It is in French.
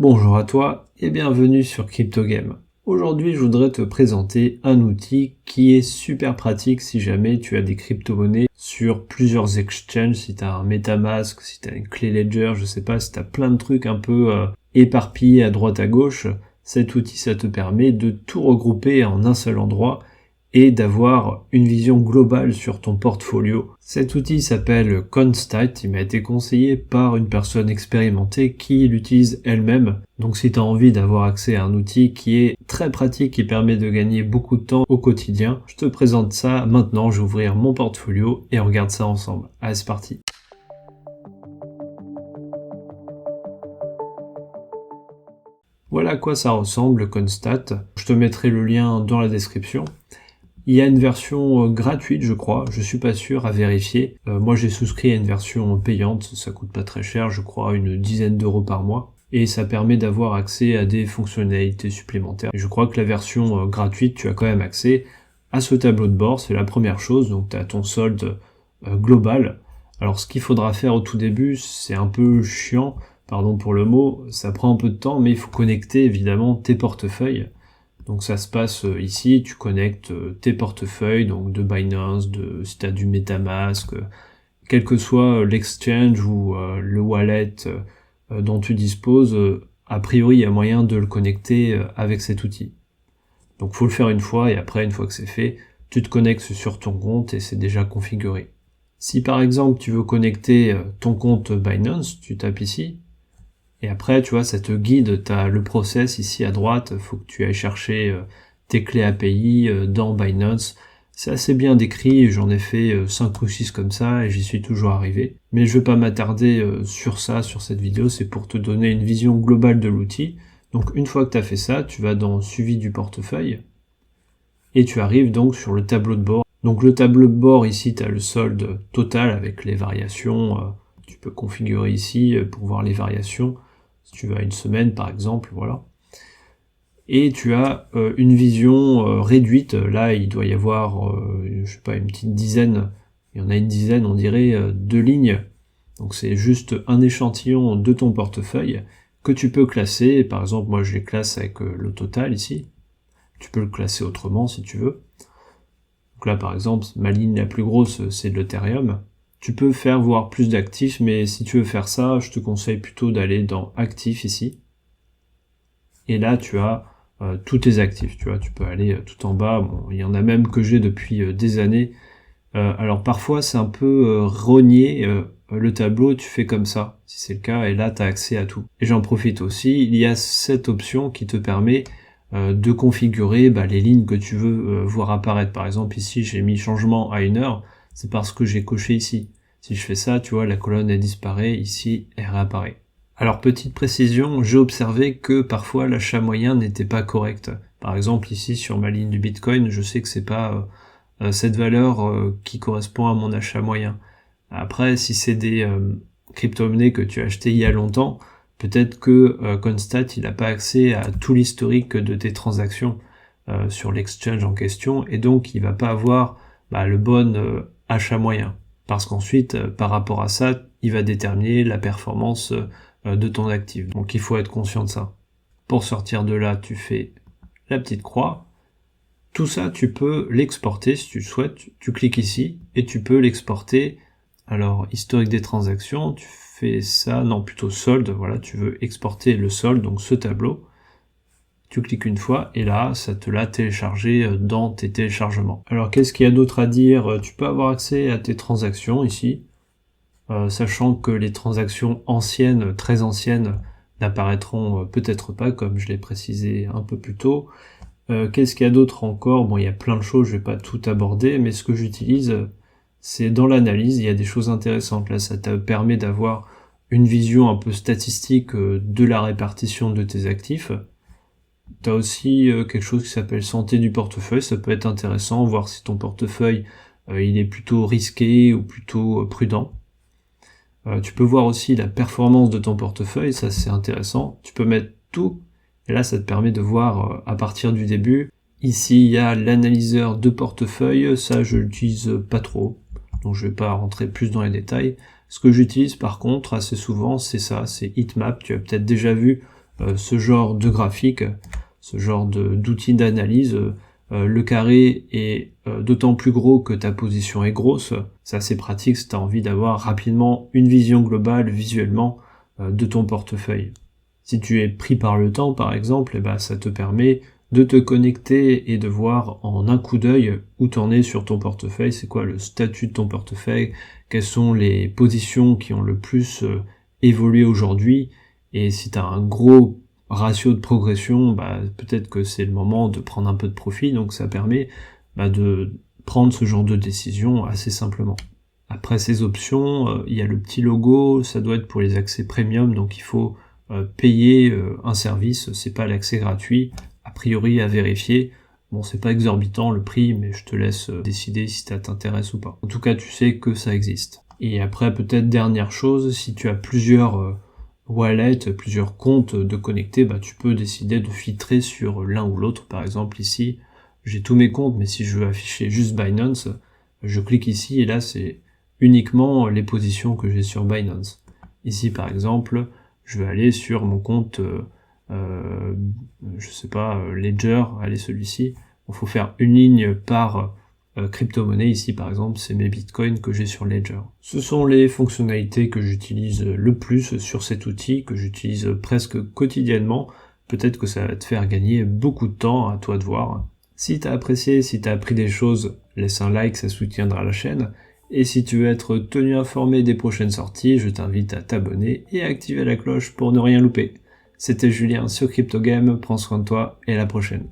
Bonjour à toi et bienvenue sur CryptoGame. Aujourd'hui, je voudrais te présenter un outil qui est super pratique si jamais tu as des crypto-monnaies sur plusieurs exchanges, si tu as un MetaMask, si tu as une clé Ledger, je sais pas, si tu as plein de trucs un peu éparpillés à droite à gauche. Cet outil, ça te permet de tout regrouper en un seul endroit et d'avoir une vision globale sur ton portfolio. Cet outil s'appelle Constat, il m'a été conseillé par une personne expérimentée qui l'utilise elle-même. Donc si tu as envie d'avoir accès à un outil qui est très pratique, qui permet de gagner beaucoup de temps au quotidien, je te présente ça maintenant, je vais ouvrir mon portfolio et on regarde ça ensemble. Allez, c'est parti. Voilà à quoi ça ressemble, Constat. Je te mettrai le lien dans la description. Il y a une version gratuite, je crois, je suis pas sûr, à vérifier. Moi j'ai souscrit à une version payante, ça coûte pas très cher, je crois une dizaine d'euros par mois. Et ça permet d'avoir accès à des fonctionnalités supplémentaires. Et je crois que la version gratuite, tu as quand même accès à ce tableau de bord, c'est la première chose, donc tu as ton solde global. Alors ce qu'il faudra faire au tout début, c'est un peu chiant, pardon pour le mot, ça prend un peu de temps, mais il faut connecter évidemment tes portefeuilles. Donc ça se passe ici, tu connectes tes portefeuilles, donc de Binance, si tu as du MetaMask, quel que soit l'exchange ou le wallet dont tu disposes, a priori il y a moyen de le connecter avec cet outil. Donc faut le faire une fois et après, une fois que c'est fait, tu te connectes sur ton compte et c'est déjà configuré. Si par exemple tu veux connecter ton compte Binance, tu tapes ici, et après, tu vois, ça te guide, tu as le process ici à droite, faut que tu ailles chercher tes clés API dans Binance. C'est assez bien décrit, j'en ai fait 5 ou 6 comme ça et j'y suis toujours arrivé. Mais je vais pas m'attarder sur ça, sur cette vidéo, c'est pour te donner une vision globale de l'outil. Donc une fois que tu as fait ça, tu vas dans Suivi du portefeuille et tu arrives donc sur le tableau de bord. Donc le tableau de bord, ici, tu as le solde total avec les variations. Tu peux configurer ici pour voir les variations. Si tu vas une semaine par exemple, voilà. Et tu as une vision réduite, là il doit y avoir, je sais pas, une petite dizaine, il y en a une dizaine on dirait, de lignes. Donc c'est juste un échantillon de ton portefeuille que tu peux classer, par exemple moi je les classe avec le total ici. Tu peux le classer autrement si tu veux. Donc là par exemple, ma ligne la plus grosse c'est de l'Ethereum. Tu peux faire voir plus d'actifs, mais si tu veux faire ça, je te conseille plutôt d'aller dans actifs ici. Et là, tu as tous tes actifs, tu vois, tu peux aller tout en bas. Bon, il y en a même que j'ai depuis des années. Alors parfois, c'est un peu rogné, le tableau, tu fais comme ça, si c'est le cas, et là, tu as accès à tout. Et j'en profite aussi, il y a cette option qui te permet de configurer les lignes que tu veux voir apparaître. Par exemple, ici, j'ai mis changement à 1 heure. C'est parce que j'ai coché ici. Si je fais ça, tu vois, la colonne elle disparaît, ici elle réapparaît. Alors petite précision, j'ai observé que parfois l'achat moyen n'était pas correct. Par exemple ici sur ma ligne du Bitcoin, je sais que c'est pas cette valeur qui correspond à mon achat moyen. Après, si c'est des crypto-monnaies que tu as achetées il y a longtemps, peut-être que Constat il n'a pas accès à tout l'historique de tes transactions sur l'exchange en question, et donc il va pas avoir le bon achat moyen. Parce qu'ensuite, par rapport à ça, il va déterminer la performance de ton actif. Donc il faut être conscient de ça. Pour sortir de là, tu fais la petite croix. Tout ça, tu peux l'exporter si tu le souhaites. Tu cliques ici et tu peux l'exporter. Alors, historique des transactions, tu fais ça, non, plutôt solde. Voilà, tu veux exporter le solde, donc ce tableau. Tu cliques une fois et là, ça te l'a téléchargé dans tes téléchargements. Alors, qu'est-ce qu'il y a d'autre à dire? Tu peux avoir accès à tes transactions ici, sachant que les transactions anciennes, très anciennes, n'apparaîtront peut-être pas, comme je l'ai précisé un peu plus tôt. Qu'est-ce qu'il y a d'autre encore? Bon, il y a plein de choses, je vais pas tout aborder, mais ce que j'utilise, c'est dans l'analyse, il y a des choses intéressantes. Là, ça te permet d'avoir une vision un peu statistique de la répartition de tes actifs. Tu as aussi quelque chose qui s'appelle santé du portefeuille, ça peut être intéressant, voir si ton portefeuille il est plutôt risqué ou plutôt prudent. Tu peux voir aussi la performance de ton portefeuille, ça c'est intéressant. Tu peux mettre tout, et là ça te permet de voir à partir du début. Ici il y a l'analyseur de portefeuille, ça je l'utilise pas trop, donc je vais pas rentrer plus dans les détails. Ce que j'utilise par contre assez souvent, c'est ça, c'est Heatmap. Tu as peut-être déjà vu ce genre de graphique, ce genre d'outil d'analyse. Le carré est d'autant plus gros que ta position est grosse. C'est assez pratique si tu as envie d'avoir rapidement une vision globale visuellement de ton portefeuille. Si tu es pris par le temps, par exemple, ça te permet de te connecter et de voir en un coup d'œil où tu en es sur ton portefeuille, c'est quoi le statut de ton portefeuille, quelles sont les positions qui ont le plus évolué aujourd'hui, et si tu as un gros ratio de progression, peut-être que c'est le moment de prendre un peu de profit, donc ça permet de prendre ce genre de décision assez simplement. Après ces options, il y a le petit logo, ça doit être pour les accès premium, donc il faut payer un service, c'est pas l'accès gratuit, a priori à vérifier. Bon, c'est pas exorbitant le prix, mais je te laisse décider si ça t'intéresse ou pas. En tout cas, tu sais que ça existe. Et après, peut-être dernière chose, si tu as plusieurs wallets, plusieurs comptes de connectés, tu peux décider de filtrer sur l'un ou l'autre. Par exemple, ici, j'ai tous mes comptes, mais si je veux afficher juste Binance, je clique ici et là, c'est uniquement les positions que j'ai sur Binance. Ici, par exemple, je vais aller sur mon compte, Ledger, allez, celui-ci. Il faut faire une ligne par crypto-monnaie. Ici, par exemple, c'est mes bitcoins que j'ai sur Ledger. Ce sont les fonctionnalités que j'utilise le plus sur cet outil, que j'utilise presque quotidiennement. Peut-être que ça va te faire gagner beaucoup de temps, à toi de voir. Si t'as apprécié, si t'as appris des choses, laisse un like, ça soutiendra la chaîne. Et si tu veux être tenu informé des prochaines sorties, je t'invite à t'abonner et à activer la cloche pour ne rien louper. C'était Julien sur CryptoGame, prends soin de toi et à la prochaine.